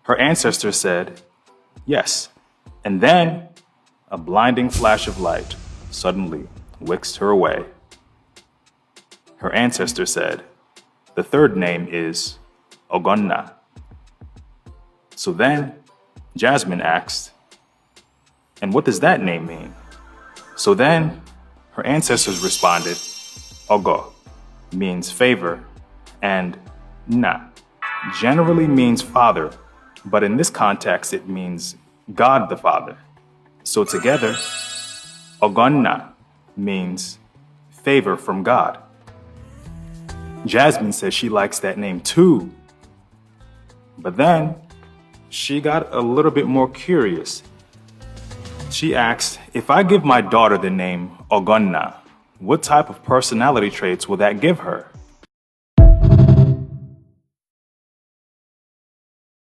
Her ancestor said, yes. And then a blinding flash of light suddenly whisked her away. Her ancestor said, the third name is Ogonna. So then Jasmine asked, and what does that name mean? So then her ancestors responded, Ogo means favor, and Na generally means father, but in this context it means God the Father. So together, Ogonna means favor from God. Jasmine says she likes that name too. But then she got a little bit more curious. She asked, if I give my daughter the name Ogonna, what type of personality traits will that give her?